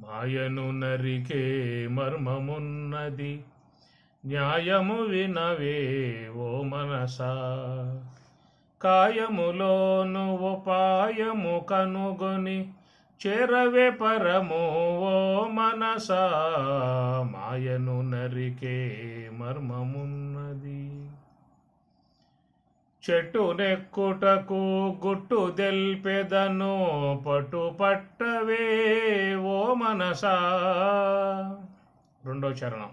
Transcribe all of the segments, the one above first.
మాయను నరికే మర్మమున్నది, న్యాయము వినవే ఓ మనసా. కాయములోను ఉపాయము కనుగొని చేరవే పరము ఓ మనసా. మాయను నరికే మర్మమున్నది. చెట్టు నెక్కుటకు గుట్టు దెల్పెదను పట్టు పట్టవే ఓ మనసా. రెండో చరణం.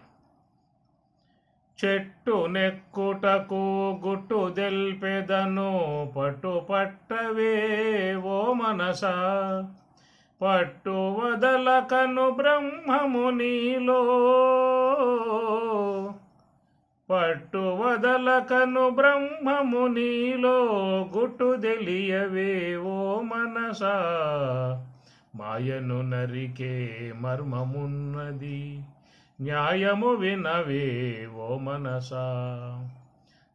చెట్టు నెక్కుటకు గుట్టు దెల్పెదను పట్టు పట్టవే ఓ మనసా. పట్టు వదలకను బ్రహ్మము నీలో, పట్టు వదలకను బ్రహ్మము నీలో. గుట్టు తెలియవే ఓ మనసా. మాయను నరికే మర్మమున్నది, న్యాయము వినవే ఓ మనసా.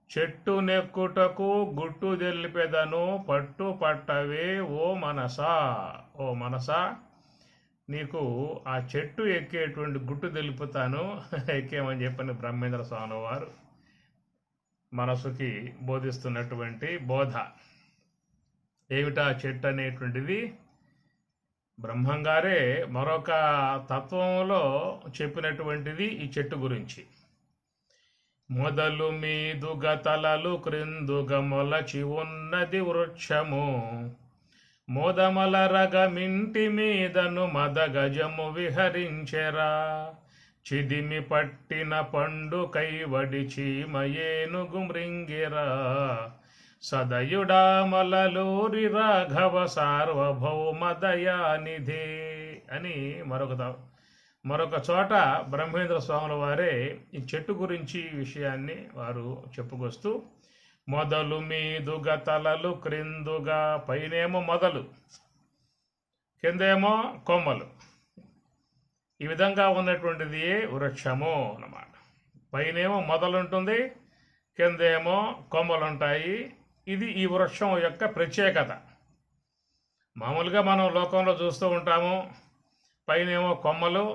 చెట్టు నెక్కుటకు గుట్టు తెలిపెదను పట్టు పట్టవే ఓ మనసా. ఓ మనసా, నీకు ఆ చెట్టు ఎక్కేటువంటి గుట్టు తెలుపుతాను, ఎక్కేమని చెప్పని బ్రహ్మేంద్ర స్వామి వారు మనసుకి బోధిస్తున్నటువంటి బోధ. ఏమిటా చెట్టు అనేటువంటిది? బ్రహ్మంగారే మరొక తత్వంలో చెప్పినటువంటిది ఈ చెట్టు గురించి. మొదలు మీదుగా తలలు క్రిందుగా మొలచి ఉన్నది వృక్షము, మోదమలరగమింటి మీదను మదగజము విహరించెరా. చిదిమి పట్టిన పండు కైవడి చీమయేనుగు మృంగిరా. సదయుడామలలోరి రాఘవ సార్వభౌమ దయానిధే అని మరొక చోట బ్రహ్మేంద్ర స్వాముల వారే ఈ చెట్టు గురించి విషయాన్ని వారు చెప్పుకొస్తూ, మొదలు మీదుగా తలలు క్రిందుగా, పైనేమో మొదలు కిందేమో కొమ్మలు, ఈ విధంగా ఉన్నటువంటిది వృక్షము అన్నమాట. పైనేమో మొదలు ఉంటుంది, కిందేమో కొమ్మలు ఉంటాయి. ఇది ఈ వృక్షం యొక్క ప్రత్యేకత. మామూలుగా మనం లోకంలో చూస్తూ ఉంటాము, పైనేమో కొమ్మలు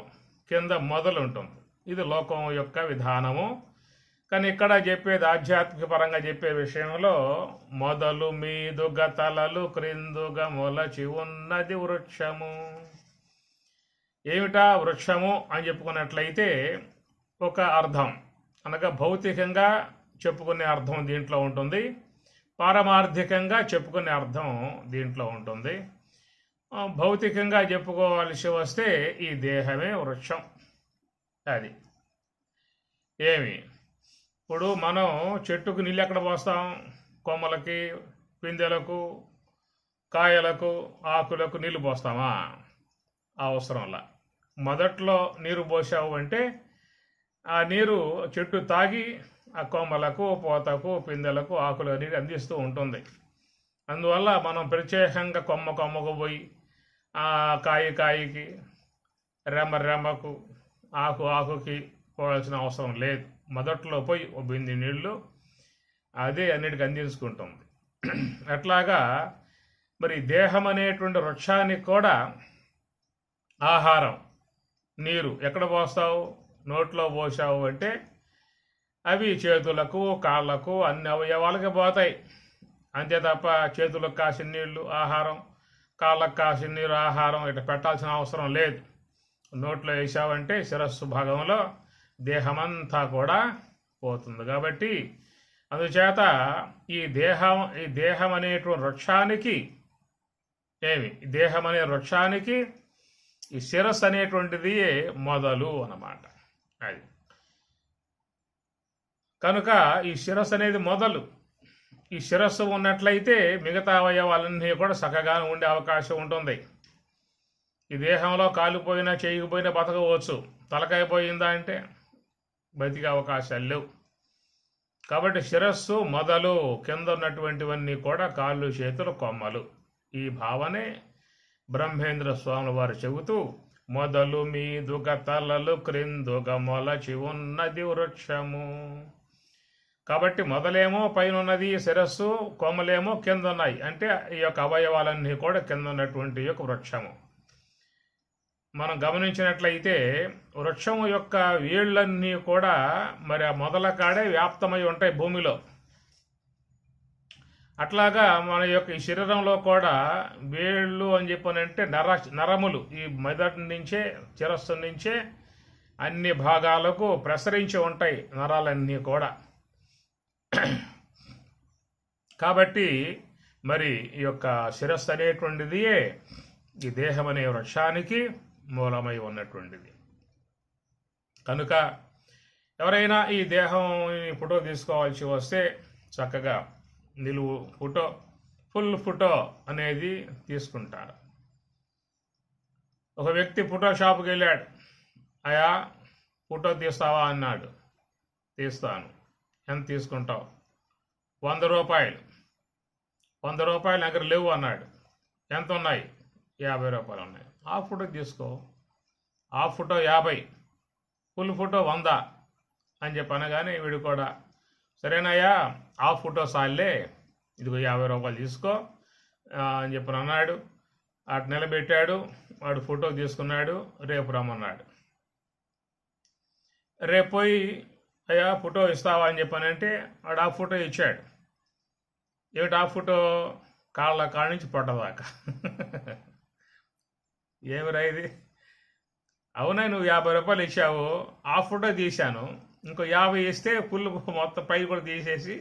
కింద మొదలు ఉంటుంది. ఇది లోకం యొక్క విధానము. కానీ ఇక్కడ చెప్పేది ఆధ్యాత్మిక పరంగా చెప్పే విషయంలో, మొదలు మీదుగా తలలు క్రిందుగా మొలచి ఉన్నది వృక్షము. ఏమిటా వృక్షము అని చెప్పుకున్నట్లయితే ఒక అర్థం, అనగా భౌతికంగా చెప్పుకునే అర్థం దీంట్లో ఉంటుంది, పారమార్థికంగా చెప్పుకునే అర్థం దీంట్లో ఉంటుంది. భౌతికంగా చెప్పుకోవాల్సి వస్తే ఈ దేహమే వృక్షం. అది ఏమి, ఇప్పుడు మనం చెట్టుకు నీళ్ళు ఎక్కడ పోస్తాం? కొమ్మలకి, పిందెలకు, కాయలకు, ఆకులకు నీళ్లు పోస్తామా? అవసరంలా. మొదట్లో నీరు పోసావు అంటే ఆ నీరు చెట్టు తాగి ఆ కొమ్మలకు, పూతకు, పిందెలకు, ఆకులు నీరు అందిస్తూ ఉంటుంది. అందువల్ల మనం ప్రత్యేకంగా కొమ్మకు పోయి, ఆ కాయకి, రెమ్మకు, ఆకుకి పోవాల్సిన అవసరం లేదు. మొదట్లో పోయి ఓ బింది నీళ్లు అదే అన్నిటికీ అందించుకుంటుంది. అట్లాగా మరి దేహం అనేటువంటి వృక్షానికి కూడా ఆహారం, నీరు ఎక్కడ పోస్తావు? నోట్లో పోసావు అంటే అవి చేతులకు, కాళ్ళకు, అన్ని అవయవాలకి పోతాయి. అంతే తప్ప చేతులకు కాసిన నీళ్లు ఆహారం, కాళ్ళకు కాసిన నీరు ఆహారం ఇట్లా పెట్టాల్సిన అవసరం లేదు. నోట్లో వేసావంటే శిరస్సు భాగంలో దేహమంతా కూడా పోతుంది. కాబట్టి అందుచేత ఈ దేహం అనేటువంటి వృక్షానికి దేహం అనే వృక్షానికి ఈ శిరస్సు అనేటువంటిది మొదలు అన్నమాట. అది కనుక ఈ శిరస్సు అనేది మొదలు. ఈ శిరస్సు ఉన్నట్లయితే మిగతా అవయవాలన్నీ కూడా చక్కగా ఉండే అవకాశం ఉంటుంది. ఈ దేహంలో కాలిపోయినా చేయకపోయినా బతకవచ్చు. తలకాయ పోయిందా అంటే బతికే అవకాశాలు లేవు. కాబట్టి శిరస్సు మొదలు, కింద ఉన్నటువంటివన్నీ కూడా కాళ్ళు, చేతులు, కొమ్మలు. ఈ భావనే బ్రహ్మేంద్ర స్వాముల వారు చెబుతూ, మొదలు మీదుగా తలలు క్రిందుగా మొలచి ఉన్నది వృక్షము. కాబట్టి మొదలేమో పైన ఉన్నది శిరస్సు, కొమ్మలేమో కింద ఉన్నాయి. అంటే ఈ యొక్క అవయవాలన్నీ కూడా కింద ఉన్నటువంటి యొక్క వృక్షము. మనం గమనించినట్లయితే వృక్షం యొక్క వేళ్ళన్నీ కూడా మరి ఆ మొదల కాడే వ్యాప్తమై ఉంటాయి భూమిలో. అట్లాగా మన యొక్క ఈ శరీరంలో కూడా వేళ్ళు అని చెప్పనంటే నరములు ఈ మెదడు నుంచే శిరస్సు నుంచే అన్ని భాగాలకు ప్రసరించి ఉంటాయి నరాలన్నీ కూడా. కాబట్టి మరి ఈ యొక్క శిరస్సు అనేటువంటిది ఈ దేహం అనే వృక్షానికి మూలమై ఉన్నటువంటిది. కనుక ఎవరైనా ఈ దేహం ఫోటో తీసుకోవాల్సి వస్తే చక్కగా నిలువు ఫోటో, ఫుల్ ఫోటో అనేది తీసుకుంటారు. ఒక వ్యక్తి ఫోటో షాప్కి వెళ్ళాడు. అయా ఫోటో తీస్తావా అన్నాడు. తీస్తాను. ఎంత తీసుకుంటావు? 100 రూపాయలు. 100 రూపాయలు దగ్గర లేవు అన్నాడు. ఎంత ఉన్నాయి? 50 రూపాయలు ఉన్నాయి. ఆ ఫోటో తీసుకో. ఆ ఫోటో 50, ఫుల్ ఫోటో 100 అని చెప్పి అనగానే వీడు కూడా సరేనయ్యా ఆ ఫోటో సార్లే, ఇదిగో 50 రూపాయలు తీసుకో అని చెప్పి అన్నాడు. అటు నిలబెట్టాడు. వాడు ఫోటో తీసుకున్నాడు. రేపు రమ్మన్నాడు. రేపు పోయి అయ్యా ఫోటో ఇస్తావా అని చెప్పానంటే వాడు ఆ ఫోటో ఇచ్చాడు. ఏమిటి ఆ ఫోటో? కాళ్ళ నుంచి పొట్టదాకా. ఏమిరా ఇది? అవునా, నువ్వు 50 రూపాయలు ఇచ్చావు, ఆ ఫోటో తీశాను, ఇంకో 50 ఇస్తే ఫుల్ మొత్తం పై కూడా తీసేసి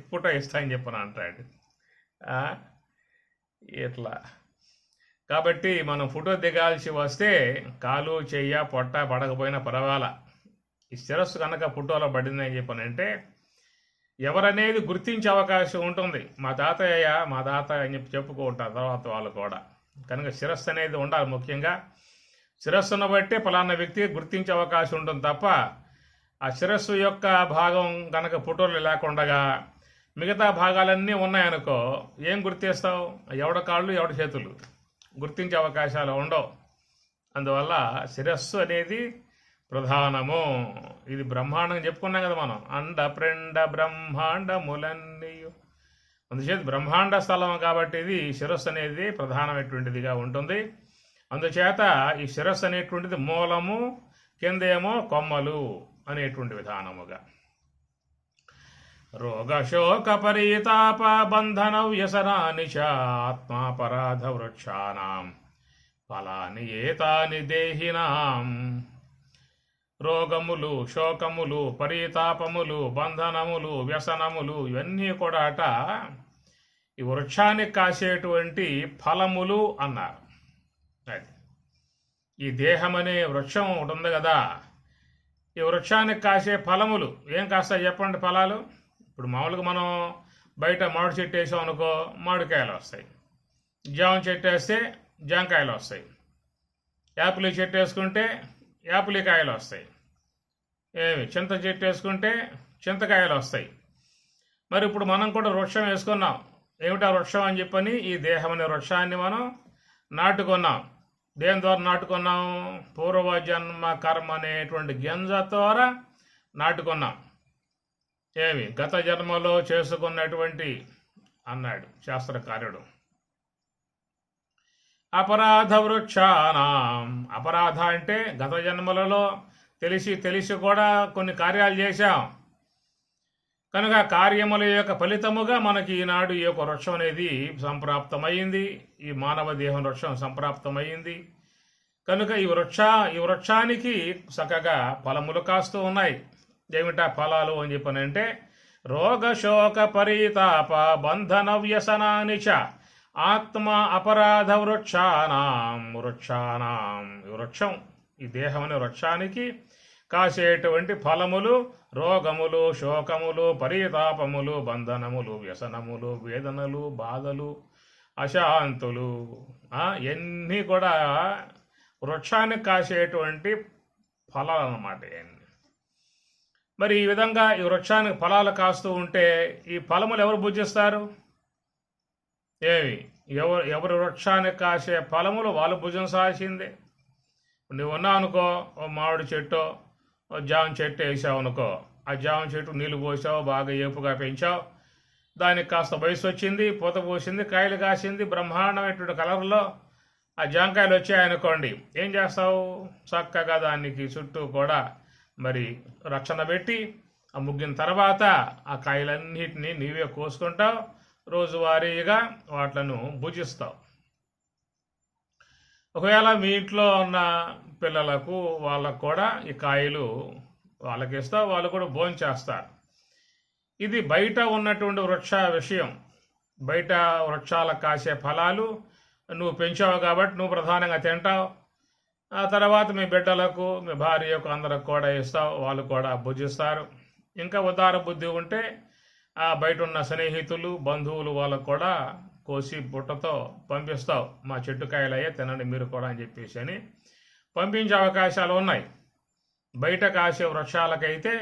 ఫోటో ఇస్తా అని చెప్పను అంటాడు. ఇట్లా కాబట్టి మనం ఫోటో దిగాల్సి వస్తే కాలు చెయ్య పొట్ట పడకపోయినా పర్వాలా, ఈ శిరస్సు కనుక ఫోటోలో పడిందని చెప్పనంటే ఎవరనేది గుర్తించే అవకాశం ఉంటుంది. మా తాతయ్య అని చెప్పి చెప్పుకుంటారు తర్వాత వాళ్ళు కూడా. కనుక శిరస్సు అనేది ఉండాలి. ముఖ్యంగా శిరస్సును బట్టే ఫలానా వ్యక్తికి గుర్తించే అవకాశం ఉంటుంది తప్ప ఆ శిరస్సు యొక్క భాగం కనుక ఫోటోలు లేకుండా మిగతా భాగాలన్నీ ఉన్నాయనుకో ఏం గుర్తిస్తావు? ఎవడ కాళ్ళు ఎవడ చేతులు గుర్తించే అవకాశాలు ఉండవు. అందువల్ల శిరస్సు అనేది ప్రధానము. ఇది బ్రహ్మాండం చెప్పుకున్నాం కదా మనం. అండ ప్రెండ బ్రహ్మాండములన్నీ. అందుచేత బ్రహ్మాండ స్థలం కాబట్టి ఇది శిరస్సు అనేది ప్రధానమైనటువంటిదిగా ఉంటుంది. అందుచేత ఈ శిరస్సు అనేటువంటిది మూలము, కిందేమో కొమ్మలు అనేటువంటి విధానముగా. రోగశోక పరితాప బంధన వ్యసనాని చ ఆత్మాపరాధ వృక్షానాం ఫలాని ఏతాని దేహినాం. రోగములు, శోకములు, పరితాపములు, బంధనములు, వ్యసనములు ఇవన్నీ కూడా ఈ వృక్షానికి కాసేటువంటి ఫలములు అన్నారు. అది ఈ దేహం అనే వృక్షం ఒకటి ఉంది కదా, ఈ వృక్షానికి కాసే ఫలములు ఏం కాస్తాయి చెప్పండి? ఫలాలు ఇప్పుడు మామూలుగా మనం బయట మామిడి చెట్టు వేసాం అనుకో మామిడికాయలు వస్తాయి, జామ చెట్టు వేస్తే జామకాయలు వస్తాయి, యాపిల్ చెట్టు వేసుకుంటే యాపిల్ కాయలు వస్తాయి, చింత చెట్టు వేసుకుంటే చింతకాయలు వస్తాయి. మరి ఇప్పుడు మనం కూడా వృక్షం వేసుకున్నాం. ఏమిటా వృక్షం అని చెప్పని ఈ దేహం అనే వృక్షాన్ని మనం నాటుకున్నాం. దేని ద్వారా నాటుకున్నాం? పూర్వజన్మ కర్మ అనేటువంటి గింజ ద్వారా నాటుకున్నాం. గత జన్మలో చేసుకున్నటువంటి అన్నాడు శాస్త్రకార్యుడు. అపరాధ వృక్షానాం. అపరాధ అంటే గత జన్మలలో తెలిసి కూడా కొన్ని కార్యాలు చేశాం కనుక కార్యముల యొక్క ఫలితముగా మనకి ఈనాడు ఈ యొక్క వృక్షం అనేది సంప్రాప్తమైంది. ఈ మానవ దేహం వృక్షం సంప్రాప్తమైంది కనుక ఈ వృక్షానికి చక్కగా ఫలములు కాస్తూ ఉన్నాయి. ఏమిటా ఫలాలు అని చెప్పనంటే రోగశోక పరితాప బంధన వ్యసనాని చ ఆత్మ అపరాధ వృక్షానాం. వృక్షం ఈ దేహం అనే వృక్షానికి కాసేటువంటి ఫలములు రోగములు, శోకములు, పరితాపములు, బంధనములు, వ్యసనములు, వేదనలు, బాధలు, అశాంతులు ఎన్ని కూడా వృక్షానికి కాసేటువంటి ఫలాలు అన్నమాట. మరి ఈ విధంగా ఈ వృక్షానికి ఫలాలు కాస్తూ ఉంటే ఈ ఫలములు ఎవరు భుజిస్తారు? ఎవరు వృక్షానికి కాసే ఫలములు వాళ్ళు భుజించాల్సిందే. నువ్వు ఉన్నావు అనుకో, ఓ మామిడి చెట్టు, ఓ జామ చెట్టు వేసావు అనుకో, ఆ జామ చెట్టు నీళ్లు పోసావు, బాగా ఏపుగా పెంచావు, దానికి కాస్త వయసు వచ్చింది, పూత పోసింది, కాయలు కాసింది, బ్రహ్మాండమైనటువంటి కలర్లో ఆ జాంకాయలు వచ్చాయనుకోండి, ఏం చేస్తావు? చక్కగా దానికి చుట్టూ కూడా మరి రక్షణ పెట్టి ఆ ముగ్గిన తర్వాత ఆ కాయలన్నిటినీ నీవే కోసుకుంటావు, రోజువారీగా వాట్లను భుజిస్తావు. ఒకవేళ మీ ఇంట్లో ఉన్న పిల్లలకు వాళ్ళకు కూడా ఈ కాయలు వాళ్ళకి ఇస్తావు, వాళ్ళు కూడా భోంచేస్తారు. ఇది బయట ఉన్నటువంటి వృక్ష విషయం. బయట వృక్షాలకు కాసే ఫలాలు నువ్వు పెంచావు కాబట్టి నువ్వు ప్రధానంగా తింటావు. ఆ తర్వాత మీ బిడ్డలకు, మీ భార్యకు, అందరికి కూడా ఇస్తావు, వాళ్ళు కూడా భుజిస్తారు. ఇంకా ఉదార బుద్ధి ఉంటే ఆ బయట ఉన్న స్నేహితులు, బంధువులు వాళ్ళకు కూడా కోసి బుట్టతో పంపిస్తావు, మా చెట్టుకాయలయ్యే తినండి మీరు కూడా అని చెప్పేసి అని పంపించే అవకాశాలు ఉన్నాయి. బయట కాసే వృక్షాలకైతే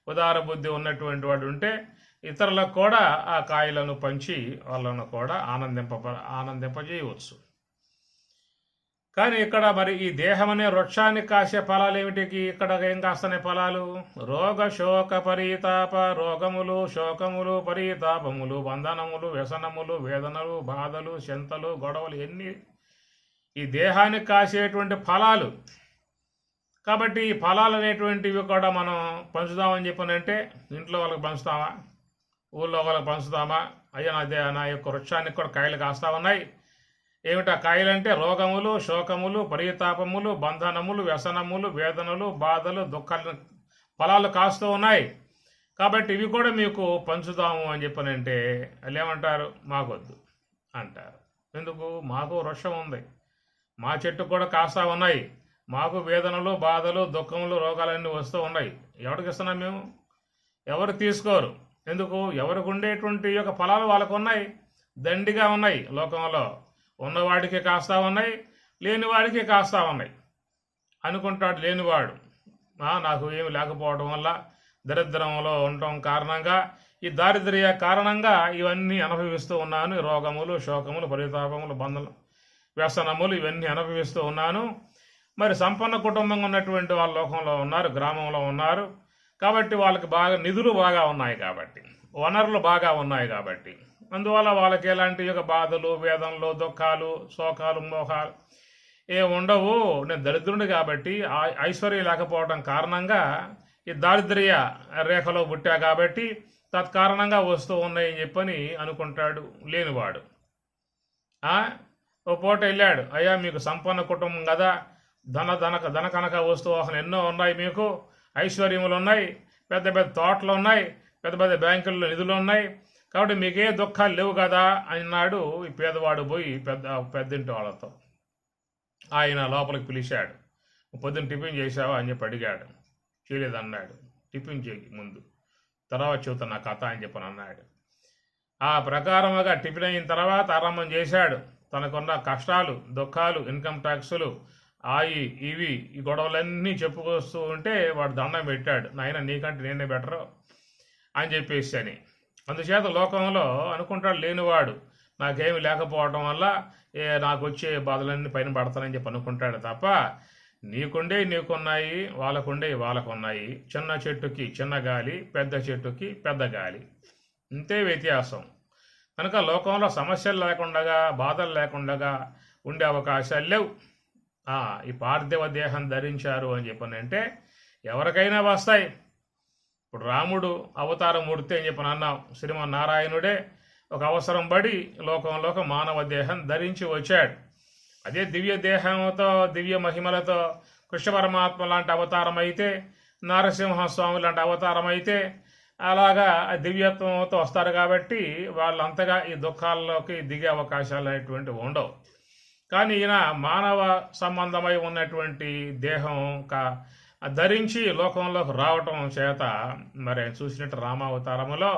ఉదార బుద్ధి ఉన్నటువంటి వాడు ఉంటే ఇతరులకు కూడా ఆ కాయలను పంచి వాళ్ళను కూడా ఆనందింపజేయవచ్చు. కానీ ఇక్కడ మరి ఈ దేహం అనే వృక్షానికి కాసే ఫలాలు ఏమిటికి? ఇక్కడ ఏం కాస్తున్నాయి ఫలాలు? రోగ శోక పరితాప, రోగములు, శోకములు, పరితాపములు, బంధనములు, వ్యసనములు, వేదనలు, బాధలు, చింతలు, గొడవలు, ఎన్ని ఈ దేహానికి కాసేటువంటి ఫలాలు. కాబట్టి ఈ ఫలాలు అనేటువంటివి కూడా మనం పంచుదామని చెప్పనంటే ఇంట్లో వాళ్ళకి పంచుతామా? ఊళ్ళో వాళ్ళకి పంచుతామా? అయ్యా నా యొక్క వృక్షానికి కూడా కాయలు కాస్తా ఉన్నాయి. ఏమిటా కాయలంటే రోగములు, శోకములు, పరితాపములు, బంధనములు, వ్యసనములు, వేదనలు, బాధలు, దుఃఖాలు ఫలాలు కాస్తూ ఉన్నాయి. కాబట్టి ఇవి కూడా మీకు పంచుదాము అని చెప్పనంటే వాళ్ళు ఏమంటారు? మాకొద్దు అంటారు. ఎందుకు? మాకు వృక్షం ఉంది, మా చెట్టు కూడా కాస్తా ఉన్నాయి, మాకు వేదనలు, బాధలు, దుఃఖములు, రోగాలన్నీ వస్తూ ఉన్నాయి. ఎవరికి ఇస్తున్నాం మేము? ఎవరు తీసుకోరు. ఎందుకు? ఎవరికి ఉండేటువంటి యొక్క ఫలాలు వాళ్ళకు ఉన్నాయి, దండిగా ఉన్నాయి. లోకంలో ఉన్నవాడికి కాస్తా ఉన్నాయి, లేనివాడికి కాస్తా ఉన్నాయి అనుకుంటాడు లేనివాడు. నాకు ఏమి లేకపోవడం వల్ల, దరిద్రంలో ఉండటం కారణంగా, ఈ దారిద్ర్య కారణంగా ఇవన్నీ అనుభవిస్తూ ఉన్నాను. రోగములు, శోకములు, పరితాపములు, బంధములు, వ్యసనములు ఇవన్నీ అనుభవిస్తూ ఉన్నాను. మరి సంపన్న కుటుంబంగా ఉన్నటువంటి వాళ్ళ లోకంలో ఉన్నారు, గ్రామంలో ఉన్నారు. కాబట్టి వాళ్ళకి బాగా నిధులు బాగా ఉన్నాయి, కాబట్టి వనరులు బాగా ఉన్నాయి. కాబట్టి అందువల్ల వాళ్ళకి ఎలాంటి యొక్క బాధలు, వేదనలు, దుఃఖాలు, శోకాలు, మోహాలు ఉండవు. నేను దరిద్రుని కాబట్టి ఐశ్వర్యం లేకపోవడం కారణంగా ఈ దారిద్ర్య రేఖలో పుట్టా కాబట్టి తత్కారణంగా వస్తూ ఉన్నాయని చెప్పని అనుకుంటాడు లేనివాడు. ఓ పూట వెళ్ళాడు, అయ్యా మీకు సంపన్న కుటుంబం కదా, ధన కనక వస్తువాహన ఎన్నో ఉన్నాయి, మీకు ఐశ్వర్యములు ఉన్నాయి, పెద్ద పెద్ద తోటలు ఉన్నాయి, పెద్ద పెద్ద బ్యాంకుల్లో నిధులు ఉన్నాయి, కాబట్టి మీకే దుఃఖాలు లేవు కదా అన్నాడు ఈ పేదవాడు పోయి పెద్దింటి వాళ్ళతో. ఆయన లోపలికి పిలిచాడు. పొద్దున్న టిఫిన్ చేసావా అని చెప్పి అడిగాడు. చేయలేదన్నాడు. టిఫిన్ చేయి ముందు, తర్వాత చెబుతున్నా కథ అని చెప్పని అన్నాడు. ఆ ప్రకారముగా టిఫిన్ అయిన తర్వాత ఆరంభం చేశాడు. తనకున్న కష్టాలు, దుఃఖాలు, ఇన్కమ్ ట్యాక్సులు, ఇవి ఈ గొడవలన్నీ చెప్పుకొస్తూ ఉంటే వాడు దండం పెట్టాడు, నాయన నీకంటే నేనే బెటరు అని చెప్పేసి అని. అందుచేత లోకంలో అనుకుంటాడు లేనివాడు, నాకేమి లేకపోవడం వల్ల నాకు వచ్చే బాధలన్నీ పైన పడతానని చెప్పి అనుకుంటాడు తప్ప, నీకుండే నీకున్నాయి, వాళ్ళకుండే వాళ్ళకున్నాయి. చిన్న చెట్టుకి చిన్న గాలి, పెద్ద చెట్టుకి పెద్ద గాలి, ఇంతే వ్యత్యాసం. కనుక లోకంలో సమస్యలు లేకుండా, బాధలు లేకుండా ఉండే అవకాశాలు లేవు. ఈ పార్థివ దేహం ధరించారు అని చెప్పనంటే ఎవరికైనా వస్తాయి. ఇప్పుడు రాముడు అవతార మూర్తి అని చెప్పని అన్నాం. శ్రీమన్నారాయణుడే ఒక అవసరం పడి లోకంలోకి మానవ దేహం ధరించి వచ్చాడు. అదే దివ్య దేహంతో, దివ్య మహిమలతో కృష్ణ పరమాత్మ లాంటి అవతారం అయితే, నరసింహస్వామి లాంటి అవతారం అయితే అలాగా దివ్యత్వంతో వస్తారు. కాబట్టి వాళ్ళు అంతగా ఈ దుఃఖాల్లోకి దిగే అవకాశాలు అనేటువంటి ఉండవు. కానీ ఈయన మానవ సంబంధమై ఉన్నటువంటి దేహం ధరించి లోకంలోకి రావటం చేత మరి ఆయన చూసినట్టు రామావతారములో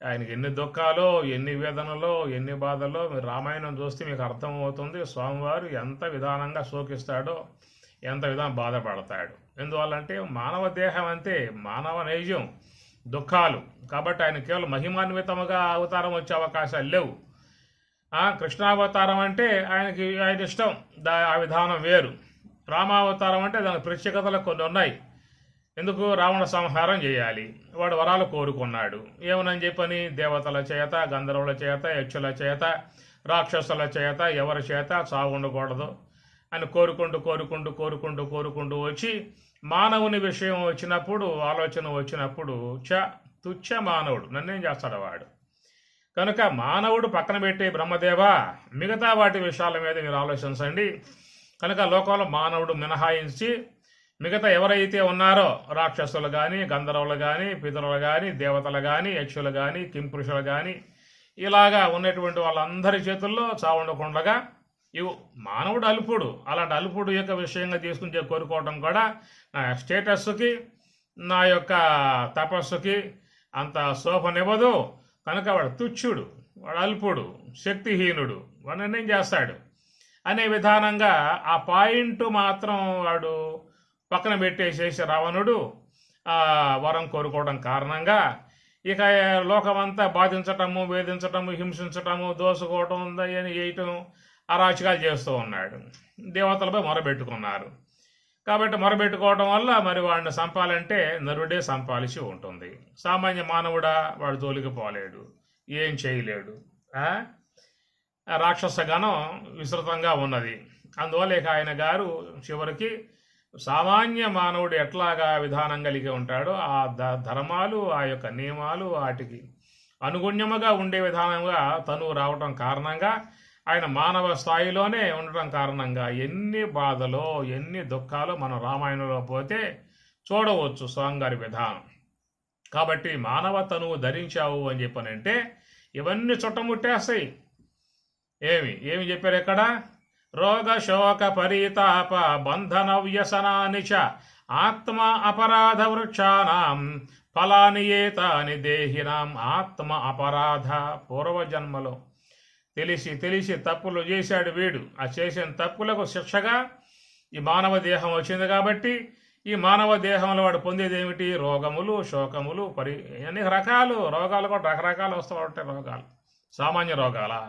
ఆయనకి ఎన్ని దుఃఖాలు, ఎన్ని వేదనలు, ఎన్ని బాధలు మీరు రామాయణం చూస్తే మీకు అర్థమవుతుంది. స్వామివారు ఎంత విధానంగా శోకిస్తాడో, ఎంత విధానం బాధపడతాడు. ఎందువల్లంటే మానవ దేహం అంతే, మానవ నైజం దుఃఖాలు. కాబట్టి ఆయన కేవలం మహిమాన్వితముగా అవతారం వచ్చే అవకాశాలు లేవు. కృష్ణావతారం అంటే ఆయన ఇష్టం, ఆ విధానం వేరు. రామావతారం అంటే దాని ప్రత్యేకతలు కొన్ని ఉన్నాయి. ఎందుకు? రావణ సంహారం చేయాలి, వాడు వరాలు కోరుకున్నాడు. ఏమనని చెప్పని దేవతల చేత, గంధర్వుల చేత, యక్షుల చేత రాక్షసుల చేత ఎవరి చేత చావు ఉండకూడదు అని కోరుకుంటూ కోరుకుంటూ కోరుకుంటూ కోరుకుంటూ వచ్చి మానవుని విషయం వచ్చినప్పుడు, ఆలోచన వచ్చినప్పుడు తుచ్చ మానవుడు, నన్నేం చేస్తాడు వాడు. కనుక మానవుడు పక్కన పెట్టి బ్రహ్మదేవా మిగతా వాటి విషయాల మీద మీరు ఆలోచించండి. కనుక లోకంలో మానవుడు మినహాయించి మిగతా ఎవరైతే ఉన్నారో రాక్షసులు కానీ, గంధర్వులు కానీ, పితరులు కానీ, దేవతలు కానీ, యక్షులు కానీ, కింపురుషులు కానీ, ఇలాగా ఉన్నటువంటి వాళ్ళందరి చేతుల్లో చావుండకుండగా మానవుడు అల్పుడు, అలాంటి అల్పుడు యొక్క విషయంగా తీసుకుని కోరుకోవడం కూడా నా స్టేటస్కి, నా యొక్క తపస్సుకి అంత శోభనివ్వదు. కనుక వాడు తుచ్చుడు, వాడు అల్పుడు, శక్తిహీనుడు, వాడు ఏం చేస్తాడు అనే విధానంగా ఆ పాయింట్ మాత్రం వాడు పక్కన పెట్టేసేసి రావణుడు వరం కోరుకోవడం కారణంగా ఇక లోకమంతా బాధించటము, వేధించటము, హింసించటము, దోసుకోవటం, అని వేయటం, అరాచకాలు చేస్తూ ఉన్నాడు. దేవతలపై మొరబెట్టుకున్నారు. కాబట్టి మొరబెట్టుకోవడం వల్ల మరి వాడిని చంపాలంటే నరుడే చంపాల్సి ఉంటుంది. సామాన్య మానవుడా వాడు తోలికిపోలేడు, ఏం చేయలేడు. రాక్షస గణం విస్తృతంగా ఉన్నది. అందువల్ల ఇక ఆయన గారు చివరికి సామాన్య మానవుడు ఎట్లాగా విధానం కలిగి ఉంటాడో ఆ ధర్మాలు, ఆ యొక్క నియమాలు వాటికి అనుగుణ్యముగా ఉండే విధానంగా తను రావటం కారణంగా ఆయన మానవ స్థాయిలోనే ఉండటం కారణంగా ఎన్ని బాధలో, ఎన్ని దుఃఖాలు మనం రామాయణంలో పోతే చూడవచ్చు స్వామిగారి విధానం. కాబట్టి మానవ తనువు ధరించావు అని చెప్పనంటే ఇవన్నీ చుట్టముట్టేస్తాయి. ఏమి చెప్పారు ఇక్కడ? రోగ శోక పరితాప బంధన వ్యసనాని చ ఆత్మ అపరాధ వృక్షానాం ఫలాని ఏతాని దేహినాం. ఆత్మ అపరాధ, పూర్వజన్మలో తెలిసి తప్పులు చేశాడు వీడు. ఆ చేసిన తప్పులకు శిక్షగా ఈ మానవ దేహం వచ్చింది. కాబట్టి ఈ మానవ దేహంలో వాడు పొందేది ఏమిటి? రోగములు, శోకములు, అన్ని రకాలు రోగాలు కూడా రకరకాలు వస్తూ ఉంటాయి. రోగాలు సామాన్య రోగాలా?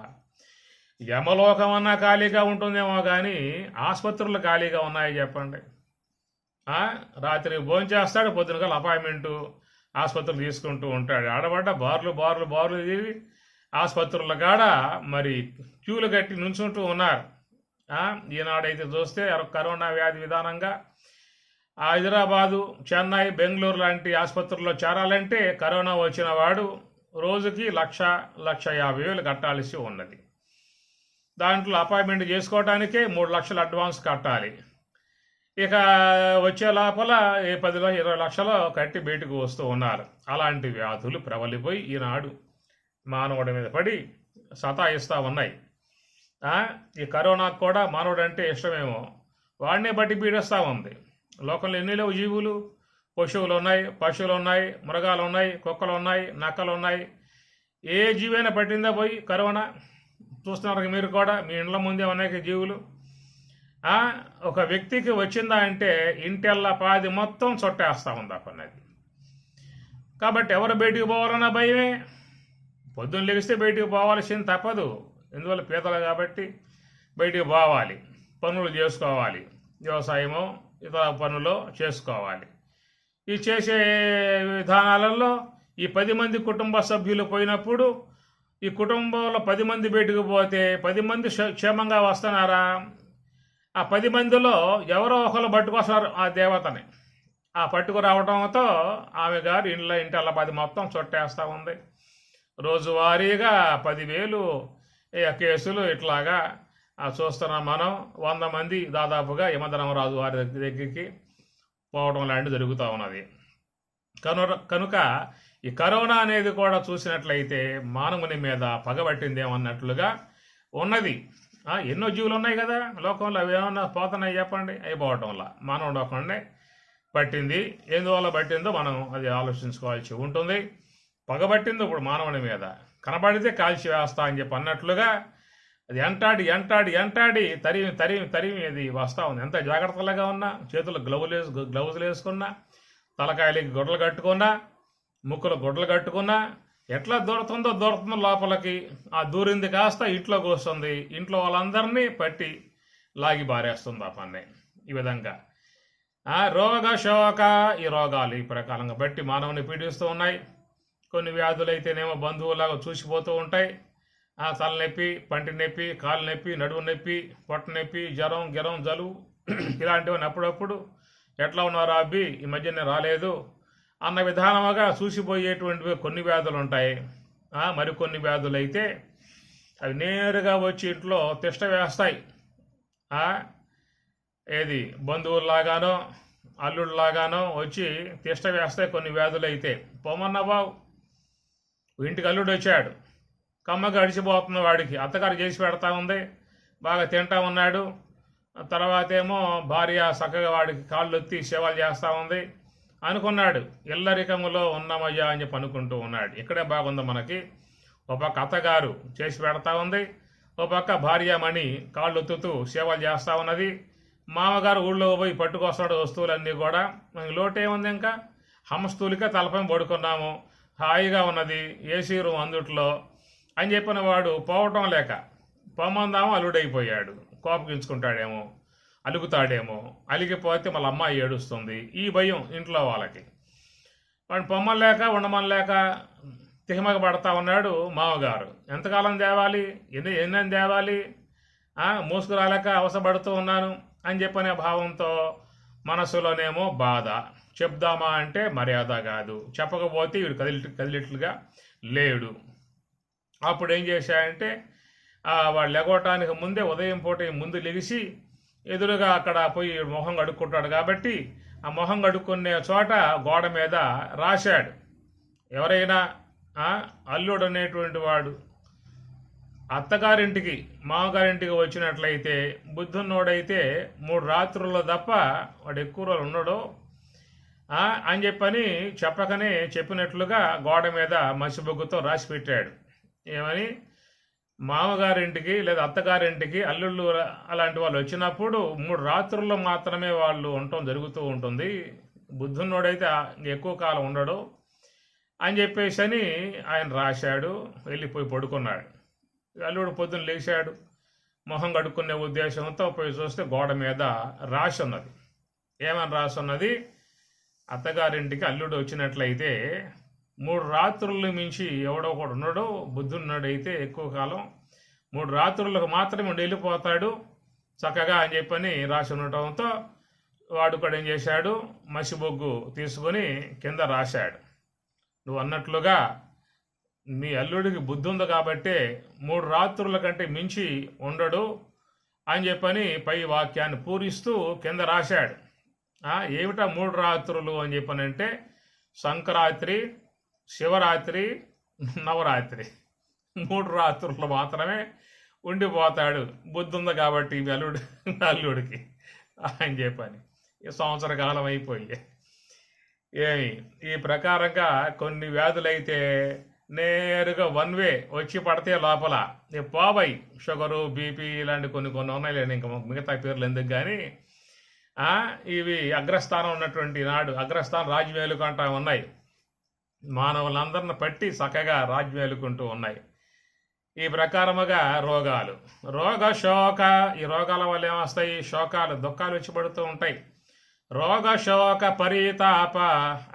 యమలోకం అన్నా ఖాళీగా ఉంటుందేమో కానీ ఆసుపత్రులు ఖాళీగా ఉన్నాయి చెప్పండి. రాత్రి భోంచేస్తాడు, పొద్దునగా అపాయింట్మెంటు ఆసుపత్రులు తీసుకుంటూ ఉంటాడు. ఆడబడ్డ బార్లు తిరిగి ఆసుపత్రుల కాడ మరి క్యూలు కట్టి నుంచుంటూ ఉన్నారు. ఈనాడైతే చూస్తే కరోనా వ్యాధి విధానంగా హైదరాబాదు, చెన్నై, బెంగళూరు లాంటి ఆసుపత్రుల్లో చేరాలంటే కరోనా వచ్చిన వాడు రోజుకి 1,50,000 కట్టాల్సి ఉన్నది. దాంట్లో అపాయింట్మెంట్ చేసుకోవడానికే 3 లక్షలు అడ్వాన్స్ కట్టాలి. ఇక వచ్చే లోపల 10-20 లక్షలు కట్టి బయటకు వస్తూ ఉన్నారు. అలాంటి వ్యాధులు ప్రబలిపోయి ఈనాడు మానవుడి మీద పడి సతాయిస్తూ ఉన్నాయి. ఈ కరోనాకు కూడా మానవుడు అంటే ఇష్టమేమో, వాడినే బట్టి పీడిస్తూ ఉంది. లోకంలో ఎన్ని లేవు జీవులు? పశువులు ఉన్నాయి, పశువులు ఉన్నాయి, మృగాలు ఉన్నాయి, కుక్కలు ఉన్నాయి, నక్కలు ఉన్నాయి. ఏ జీవైనా పట్టిందా పోయి కరోనా? చూస్తున్నారు మీరు కూడా, మీ ఇండ్ల ముందే అనేక జీవులు. ఒక వ్యక్తికి వచ్చిందా అంటే ఇంటెల్లా పాది మొత్తం చుట్టేస్తూ ఉంది అన్నది. కాబట్టి ఎవరు బయటికి పోవాలన్నా భయమే. పొద్దున్న లెగిస్తే బయటికి పోవాల్సింది తప్పదు. ఎందువల్ల పీతలు కాబట్టి బయటికి పోవాలి, పనులు చేసుకోవాలి, వ్యవసాయమో ఇతర పనులు చేసుకోవాలి. ఈ చేసే విధానాలలో ఈ 10 మంది కుటుంబ సభ్యులు పోయినప్పుడు ఈ కుటుంబంలో 10 మంది బయటకు పోతే 10 మంది క్షేమంగా వస్తున్నారా? ఆ 10 మందిలో ఎవరో ఒకరు పట్టుకొస్తారు ఆ దేవతని. ఆ పట్టుకు రావడంతో ఆమె గారు ఇంటల్ల 10 మొత్తం చుట్టేస్తూ ఉంది. రోజువారీగా 10,000 కేసులు ఇట్లాగా చూస్తున్నాం మనం. 100 మంది దాదాపుగా యమధర్మరాజు వారి దగ్గరికి పోవడం లాంటివి జరుగుతూ ఉన్నది. కనుక ఈ కరోనా అనేది కూడా చూసినట్లయితే మానవుని మీద పగబట్టిందేమన్నట్లుగా ఉన్నది. ఎన్నో జీవులు ఉన్నాయి కదా లోకంలో, అవి ఏమన్నా పోతున్నాయి చెప్పండి? అయిపోవటంలా మానవుడు ఒకనే పట్టింది. ఎందువల్ల పట్టిందో మనం అది ఆలోచించుకోవాల్సి ఉంటుంది. పగబట్టింది ఇప్పుడు మానవుని మీద, కనబడితే కాల్చి వేస్తా అని చెప్పి అన్నట్లుగా అది ఎంటాడి తరిమి అది వస్తూ ఉంది. ఎంత జాగ్రత్తగా ఉన్నా, చేతులు గ్లౌజులు వేసుకున్నా, తలకాయలకి గుడ్డలు కట్టుకున్నా, ముక్కులు గుడ్డలు కట్టుకున్నా, ఎట్లా దూరుతుందో లోపలికి. ఆ దూరింది కాస్త ఇంట్లోకి వస్తుంది. ఇంట్లో వాళ్ళందరినీ పట్టి లాగి బారేస్తుంది ఆ పని. ఈ విధంగా రోగ శోక, ఈ రోగాలు ఈ ప్రకారంగా బట్టి మానవుని పీడిస్తూ ఉన్నాయి. కొన్ని వ్యాధులు అయితేనేమో బంధువులాగా చూసిపోతూ ఉంటాయి. ఆ తలనొప్పి, పంటి నొప్పి, కాలు నొప్పి, నడుము నొప్పి, పొట్ట నొప్పి, జ్వరం గిరం జలుబు ఇలాంటివన్నీ అప్పుడప్పుడు ఎట్లా ఉన్నారో అబ్బి ఈ మధ్య నేను రాలేదు అన్న విధానముగా చూసిపోయేటువంటివి కొన్ని వ్యాధులు ఉంటాయి. మరికొన్ని వ్యాధులు అయితే అవి నేరుగా వచ్చి ఇంట్లో తిష్ట వేస్తాయి. ఏది బంధువుల్లాగానో అల్లుళ్ళలాగానో వచ్చి తిష్ట వేస్తాయి కొన్ని వ్యాధులు అయితే. పొమ్మన్న బావు ఇంటికి అల్లుడు వచ్చాడు, కమ్మగా అడిచిపోతున్న వాడికి అత్తగారు చేసి పెడతా ఉంది, బాగా తింటా ఉన్నాడు. తర్వాత ఏమో భార్య చక్కగా వాడికి కాళ్ళు ఎత్తి సేవలు చేస్తూ ఉంది అనుకున్నాడు. ఇల్లరికములో ఉన్నామయ్యా అని చెప్పి అనుకుంటూ ఉన్నాడు. ఇక్కడే బాగుంది మనకి. ఒక పక్క అత్తగారు చేసి పెడతా ఉంది, ఒక పక్క భార్యమణి కాళ్ళు ఎత్తుతూ సేవలు చేస్తూ ఉన్నది. మామగారు ఊళ్ళో పోయి పట్టుకొస్తాడు వస్తువులన్నీ కూడా. లోటేముంది, ఇంకా హంస్తూలికే తలపై పడుకున్నాము, హాయిగా ఉన్నది, ఏసీ రూమ్ అందుట్లో అని చెప్పిన వాడు పోవటం లేక పొమ్మందామో అల్లుడైపోయాడు. కోపగించుకుంటాడేమో, అలుగుతాడేమో, అలిగిపోతే మళ్ళీ అమ్మాయి ఏడుస్తుంది, ఈ భయం ఇంట్లో వాళ్ళకి. వాడు పొమ్మలేక ఉండమనలేక తిహమక పడతా ఉన్నాడు మామగారు. ఎంతకాలం తేవాలి, ఎన్ని తేవాలి, మోసుకురాలేక అవసరపడుతూ ఉన్నాను అని చెప్పనే భావంతో మనసులోనేమో బాధ. చెప్దామా అంటే మర్యాద కాదు, చెప్పకపోతే వీడు కదిలిట్లుగా లేడు. అప్పుడు ఏం చేశాయంటే వాడు లెగవటానికి ముందే ఉదయం పూట ముందు లెగిసి ఎదురుగా అక్కడ పోయి మొహం కడుక్కుంటాడు కాబట్టి ఆ మొహం కడుక్కునే చోట గోడ మీద రాశాడు. ఎవరైనా అల్లుడు అనేటువంటి వాడు అత్తగారింటికి మామగారింటికి వచ్చినట్లయితే బుద్ధున్నోడైతే 3 రాత్రుల్లో తప్ప వాడు ఎక్కువ రోజులు ఉండడు అని చెప్పని చెప్పినట్లుగా గోడ మీద మసిబొగ్గుతో రాసి పెట్టాడు. ఏమని, మామగారింటికి లేదా అత్తగారింటికి అల్లుళ్ళు అలాంటి వాళ్ళు వచ్చినప్పుడు 3 రాత్రుల్లో మాత్రమే వాళ్ళు ఉండటం జరుగుతూ ఉంటుంది, బుద్ధున్నోడైతే ఎక్కువ కాలం ఉండడు అని చెప్పేసి అని ఆయన రాశాడు. వెళ్ళిపోయి పడుకున్నాడు. అల్లుడు పొద్దున్న లేచాడు, మొహం కడుక్కునే ఉద్దేశంతో పోయి చూస్తే గోడ మీద రాసి ఉన్నది. ఏమని రాసి ఉన్నది, అత్తగారింటికి అల్లుడు వచ్చినట్లయితే 3 రాత్రులు మించి ఎవడో ఒకడు ఉన్నాడు, బుద్ధున్నాడైతే ఎక్కువ కాలం 3 రాత్రులకు మాత్రమే వెళ్ళిపోతాడు చక్కగా అని చెప్పని రాసి ఉండటంతో వాడు కూడా ఏం చేశాడు, మసిబొగ్గు తీసుకొని కింద రాశాడు. నువ్వు అన్నట్లుగా మీ అల్లుడికి బుద్ధి ఉంది కాబట్టే 3 రాత్రుల కంటే మించి ఉండడు అని చెప్పని పై వాక్యాన్ని పూరిస్తూ కింద రాశాడు. ఏమిటా 3 రాత్రులు అని చెప్పనంటే సంక్రాంతి, శివరాత్రి, నవరాత్రి 3 రాత్రులు మాత్రమే ఉండిపోతాడు బుద్ధి ఉంది కాబట్టి అల్లుడికి అని చెప్పని. సంవత్సర కాలం అయిపోయి ఈ ప్రకారంగా కొన్ని వ్యాధులైతే నేరుగా 1 వే వచ్చి పడితే లోపల పోబాయి. షుగరు, బీపీ ఇలాంటి కొన్ని ఉన్నాయి. ఇంకా మిగతా పేర్లు ఎందుకు కానీ ఇవి అగ్రస్థానం ఉన్నటువంటి నాడు అగ్రస్థానం రాజ్యమేలుకుంటా ఉన్నాయి. మానవులందరిని పట్టి చక్కగా రాజ్యమేలుకుంటూ ఉన్నాయి. ఈ ప్రకారముగా రోగ శోక, ఈ రోగాల వల్ల ఏమొస్తాయి, శోకాలు, దుఃఖాలు వచ్చి పడుతూ ఉంటాయి. రోగ శోక పరితాప,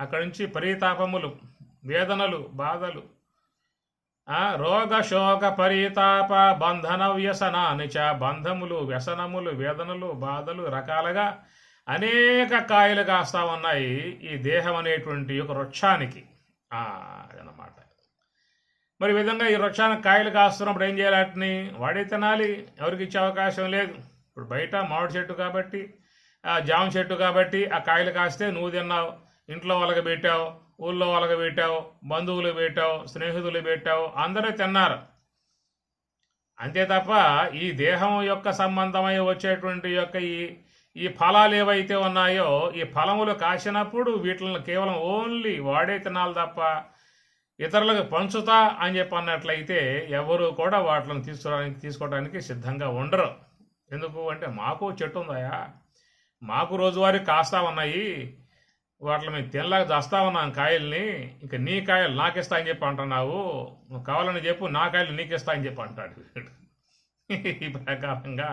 అక్కడి నుంచి పరితాపములు, వేదనలు, బాధలు. రోగ శోక పరితాప బంధన వ్యసనానిచ, బంధములు, వ్యసనములు, వేదనలు, బాధలు రకాలుగా అనేక కాయలు కాస్తా ఉన్నాయి ఈ దేహం అనేటువంటి ఒక వృక్షానికి అదనమాట. మరి విధంగా ఈ వృక్షానికి కాయలు కాస్తున్నప్పుడు ఏం చేయాలని, వాడే తినాలి, ఎవరికి ఇచ్చే అవకాశం లేదు. ఇప్పుడు బయట మామిడి చెట్టు కాబట్టి, జామ చెట్టు కాబట్టి ఆ కాయలు కాస్తే నువ్వు తిన్నావు, ఇంట్లో వాళ్ళకి పెట్టావు, ఊళ్ళో వాళ్ళకి పెట్టావు, బంధువులు పెట్టావు, స్నేహితులు పెట్టావు, అందరూ తిన్నారు. అంతే తప్ప ఈ దేహం యొక్క సంబంధమై వచ్చేటువంటి యొక్క ఈ ఫలాలు ఏవైతే ఉన్నాయో ఈ ఫలములు కాసినప్పుడు వీటిని కేవలం ఓన్లీ వాడే తినాలి తప్ప ఇతరులకు పంచుతా అని చెప్పి అన్నట్లయితే ఎవరు కూడా వాటిని తీసుకోవడానికి సిద్ధంగా ఉండరు. ఎందుకు అంటే మాకు చెట్టు ఉందాయా, మాకు రోజువారీ కాస్తా ఉన్నాయి, వాటిని మేము తినలేక దస్తా ఉన్నాం కాయల్ని, ఇక నీ కాయలు నాకిస్తా అని చెప్పి అంటున్నావు, నువ్వు కావాలని చెప్పు, నా కాయలు నీకిస్తా అని చెప్పి అంటాడు. ఈ ప్రకారంగా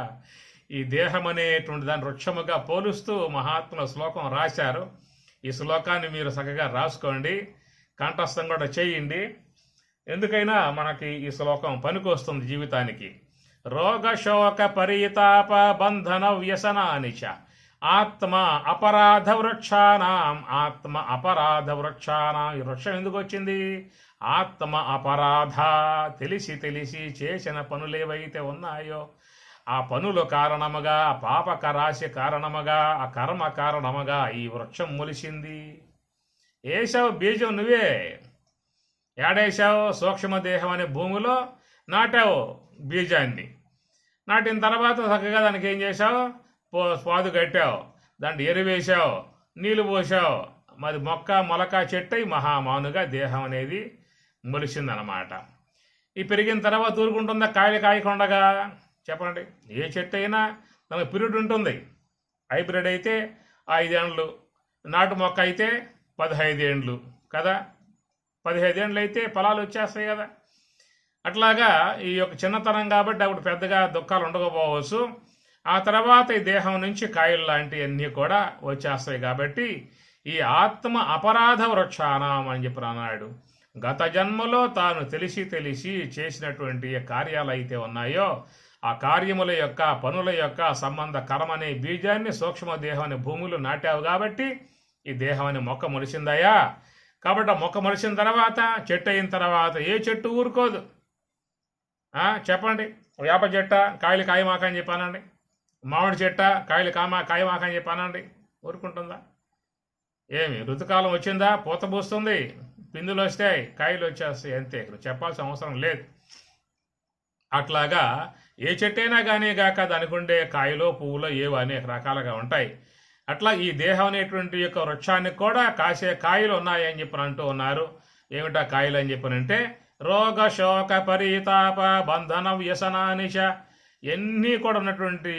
ఈ దేహం అనేటువంటి దాన్ని వృక్షముగా పోలుస్తూ మహాత్ముల శ్లోకం రాశారు. ఈ శ్లోకాన్ని మీరు చక్కగా రాసుకోండి, కంఠస్థం కూడా చేయండి. ఎందుకైనా మనకి ఈ శ్లోకం పనికొస్తుంది జీవితానికి. రోగ శోక పరితాప బంధన వ్యసనానిచ ఆత్మ అపరాధ వృక్షానాం. ఆత్మ అపరాధ వృక్షానాం. ఈ వృక్షం ఎందుకు వచ్చింది? ఆత్మ అపరాధ, తెలిసి తెలిసి చేసిన పనులేవైతే ఉన్నాయో ఆ పనుల కారణముగా, ఆ పాపక రాశి కారణముగా, ఆ కర్మ కారణముగా ఈ వృక్షం మొలిసింది. ఏసావు బీజం నువ్వే. ఏడేసావు? సూక్ష్మదేహం అనే భూమిలో నాటావు బీజాన్ని. నాటిన తర్వాత చక్కగా దానికి ఏం చేసావు? పాదు కట్టావు, దాంట్లో ఎరువేసావు, నీళ్ళు పోసావు, మరి మొక్క మొలక చెట్టై మహామానుగా దేహం అనేది మొలిసిందనమాట. ఈ పెరిగిన తర్వాత ఊరుకుంటుందా కాయలు కాయకుండగా? చెప్పండి. ఏ చెట్టు అయినా దానికి పీరియడ్ ఉంటుంది. హైబ్రిడ్ అయితే 5 ఏండ్లు, నాటు మొక్క అయితే 15 ఏండ్లు కదా. 15 ఏండ్లు అయితే ఫలాలు వచ్చేస్తాయి కదా. అట్లాగా ఈ యొక్క చిన్నతనం కాబట్టి అప్పుడు పెద్దగా దుఃఖాలు ఉండకపోవచ్చు. ఆ తర్వాత ఈ దేహం నుంచి కాయలు లాంటివన్నీ కూడా వచ్చేస్తాయి. కాబట్టి ఈ ఆత్మ అపరాధ వృక్షానాం అని చెప్పి అన్నాడు. గత జన్మలో తాను తెలిసి తెలిసి చేసినటువంటి కార్యాలు అయితే ఉన్నాయో ఆ కార్యముల యొక్క, పనుల యొక్క సంబంధ కర్మ అనే బీజాన్ని సూక్ష్మదేహం అనే భూములు నాటావు కాబట్టి ఈ దేహం అనే మొక్క మొలిసిందయా. కాబట్టి ఆ మొక్క మొలిసిన తర్వాత, చెట్టు అయిన తర్వాత ఏ చెట్టు ఊరుకోదు. చెప్పండి. వేప చెట్ట కాయలు కాయమాక అని చెప్పానండి. మామిడి చెట్ట కాయలు కాయమాక అని చెప్పానండి. ఊరుకుంటుందా? ఏమి ఋతుకాలం వచ్చిందా? పూత పూస్తుంది, పిందులు వస్తాయి, కాయలు వచ్చేస్తాయి, అంతే. ఇక్కడ చెప్పాల్సిన అవసరం లేదు. అట్లాగా ఏ చెట్టైనా కానీ గాక దానికి ఉండే కాయలో పువ్వులో ఏవో అనేక రకాలుగా ఉంటాయి. అట్లా ఈ దేహం అనేటువంటి యొక్క వృక్షానికి కూడా కాసే కాయలు ఉన్నాయని చెప్పని అంటూ ఉన్నారు. ఏమిటా కాయలు అని చెప్పనంటే రోగ శోక పరితాప బంధన వ్యసనానిచ. ఎన్ని కూడా ఉన్నటువంటి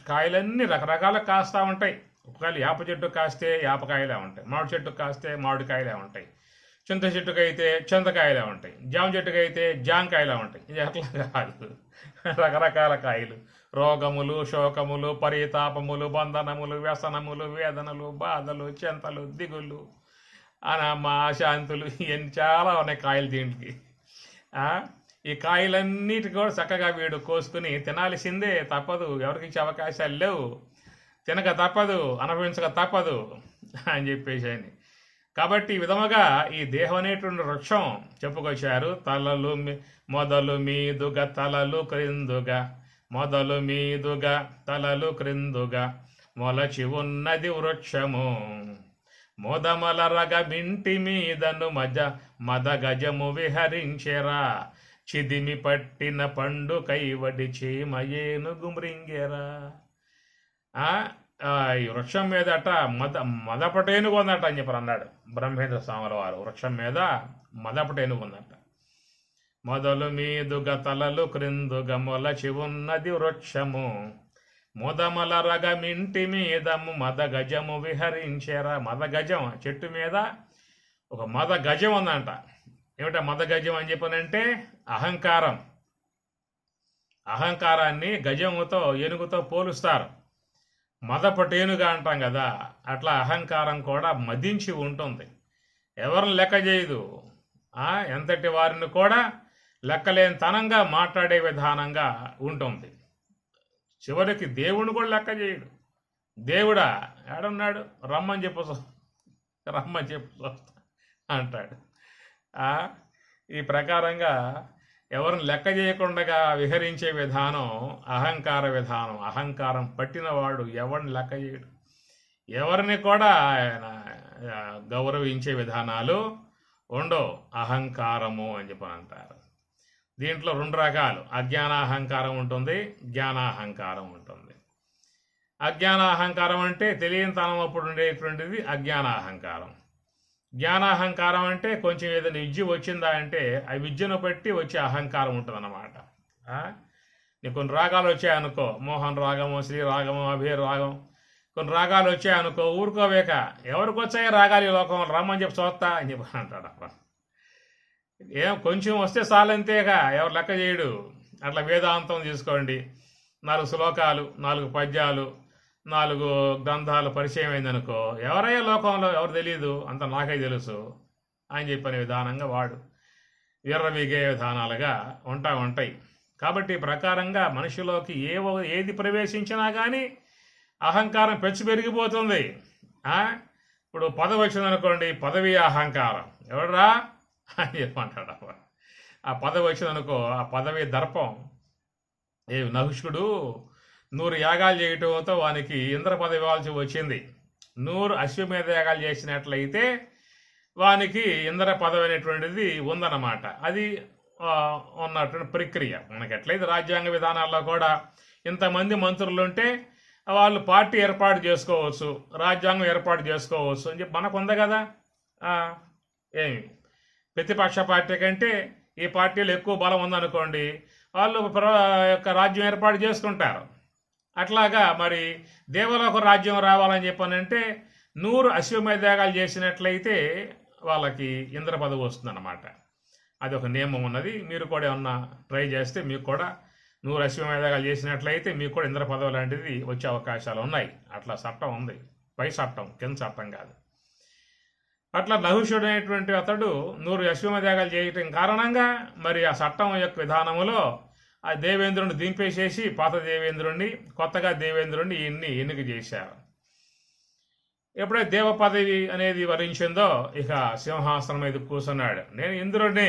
కాయలన్నీ రకరకాల కాస్తూ ఉంటాయి. ఒకవేళ యాప చెట్టు కాస్తే యాపకాయలే ఉంటాయి, మామిడి చెట్టు కాస్తే మామిడికాయలే ఉంటాయి, చింత చెట్టుకు అయితే చింతకాయలే ఉంటాయి, జామ చెట్టుకు అయితే జామకాయలే ఉంటాయి. ఇది అట్లా కాదు, రకరకాల కాయలు. రోగములు, శోకములు, పరితాపములు, బంధనములు, వ్యసనములు, వేదనలు, బాధలు, చింతలు, దిగులు, మా శాంతులు, ఇవన్నీ చాలా ఉన్నాయి కాయలు దీంట్కి. ఈ కాయలన్నిటి కూడా చక్కగా వీడు కోసుకుని తినాల్సిందే, తప్పదు. ఎవరికి ఇచ్చే అవకాశాలు లేవు. తినక తప్పదు, అనుభవించక తప్పదు అని చెప్పేసి అని. కాబట్టి ఈ విధముగా ఈ దేహం అనేటువంటి వృక్షం చెప్పుకొచ్చారు. తలలు మొదలు మీదుగా తలలు క్రిందుగా, మొదలు మీదుగా తలలు క్రిందుగా మొలచి ఉన్నది వృక్షము. మోదమలరగ మింటి మీదను మద గజము విహరించెరా. చిదిమి పట్టిన పండు కైవడి చీమయేనుగు మృంగెరా. ఈ వృక్షం మీద అట మదపటేనుగు ఉందట అని చెప్పి అన్నాడు బ్రహ్మేంద్ర స్వాముల వారు. వృక్షం మీద మదపటేనుగు ఉందట. మొదలు మీదుగా తలలు క్రిందుగా మొలచి ఉన్నది వృక్షము. ముదమల రగమింటి మీదము మద గజము విహరించెరా. మద గజం, చెట్టు మీద ఒక మద గజం ఉందంట. ఏమిటా మద గజం అని చెప్పనంటే అహంకారం. అహంకారాన్ని గజముతో, ఏనుగుతో పోలుస్తారు. మదపటేనుగా అంటాం కదా, అట్లా అహంకారం కూడా మదించి ఉంటుంది. ఎవరిని లెక్క చేయదు. ఎంతటి వారిని కూడా లెక్కలేని తనంగా మాట్లాడే విధానంగా ఉంటుంది. చివరికి దేవుడిని కూడా లెక్క చేయడు. దేవుడా ఏడున్నాడు, రమ్మని చెప్పు అంటాడు. ఈ ప్రకారంగా ఎవరిని లెక్క చేయకుండా విహరించే విధానం అహంకార విధానం. అహంకారం పట్టినవాడు ఎవరిని లెక్క చేయడు. ఎవరిని కూడా ఆయన గౌరవించే విధానాలు ఉండవు. అహంకారము అని చెప్పి అంటారు. దీంట్లో 2 రకాలు, అజ్ఞానాహంకారం ఉంటుంది, జ్ఞానాహంకారం ఉంటుంది. అజ్ఞానాహంకారం అంటే తెలియనితనం అప్పుడు ఉండేటువంటిది అజ్ఞానాహంకారం. జ్ఞానాహంకారం అంటే కొంచెం ఏదైనా విద్య వచ్చిందా అంటే ఆ విద్యను బట్టి వచ్చే అహంకారం ఉంటుంది అన్నమాట. నీకు కొన్ని రాగాలు వచ్చాయనుకో, మోహన్ రాగము, శ్రీ రాగము, అభేర్ రాగం, కొన్ని రాగాలు వచ్చాయనుకో, ఊరుకోవేక ఎవరికి వచ్చాయి రాగాలు ఈ లోకం, రమ్మని చెప్పి చూస్తా అని చెప్పి అంటాడు. ఏం కొంచెం వస్తే చాలంతేగా, ఎవరు లెక్క చేయడు. అట్లా వేదాంతం తీసుకోండి, 4 శ్లోకాలు, 4 పద్యాలు, 4 గ్రంథాలు పరిచయం అయిందనుకో, ఎవరయ్యా లోకంలో ఎవరు తెలియదు, అంత నాకే తెలుసు అని చెప్పిన విధానంగా వాడు. విర్రవీగే విధానాలుగా ఉంటాయి. కాబట్టి ఈ ప్రకారంగా మనిషిలోకి ఏది ప్రవేశించినా కానీ అహంకారం పెచ్చు పెరిగిపోతుంది. ఇప్పుడు పదవి వచ్చిందనుకోండి, పదవి అహంకారం, ఎవడరా అని చెప్పంటాడు. ఆ పదవి వచ్చిందనుకో, ఆ పదవి దర్పం. నహుషుడు 100 యాగాలు చేయటంతో వానికి ఇంద్ర పదవి ఇవ్వాల్సి వచ్చింది. 100 అశ్వమేధ యాగాలు చేసినట్లయితే వానికి ఇంద్ర పదవి అనేటువంటిది ఉందన్నమాట. అది ఉన్నటువంటి ప్రక్రియ. మనకి ఎట్లయితే రాజ్యాంగ విధానాల్లో కూడా ఇంతమంది మంత్రులు ఉంటే వాళ్ళు పార్టీ ఏర్పాటు చేసుకోవచ్చు, రాజ్యాంగం ఏర్పాటు చేసుకోవచ్చు అని చెప్పి మనకు ఉంది కదా. ఏమి ప్రతిపక్ష పార్టీ కంటే ఈ పార్టీలో ఎక్కువ బలం ఉందనుకోండి, వాళ్ళు యొక్క రాజ్యం ఏర్పాటు చేసుకుంటారు. అట్లాగా మరి దేవలోక రాజ్యం రావాలని చెప్పానంటే 100 అశ్వమేధాగాలు చేసినట్లయితే వాళ్ళకి ఇంద్ర పదవి వస్తుందన్నమాట. అది ఒక నియమం ఉన్నది. మీరు కూడా ఏమన్నా ట్రై చేస్తే మీకు కూడా 100 అశ్వమేధాగాలు చేసినట్లయితే మీకు కూడా ఇంద్ర పదవి లాంటిది వచ్చే అవకాశాలు ఉన్నాయి. అట్లా చట్టం ఉంది, పై చట్టం, కింద చట్టం కాదు. అట్లా నహుషుడు అనేటువంటి అతడు 100 అశ్వమేధాగాలు చేయటం కారణంగా మరి ఆ చట్టం యొక్క విధానంలో ఆ దేవేంద్రుడిని దింపేసేసి పాత దేవేంద్రుడిని, కొత్తగా దేవేంద్రుడిని ఎన్నిక చేశారు. ఎప్పుడైతే దేవ పదవి అనేది వరించిందో ఇక సింహాసనం మీద కూర్చున్నాడు. నేను ఇంద్రుడిని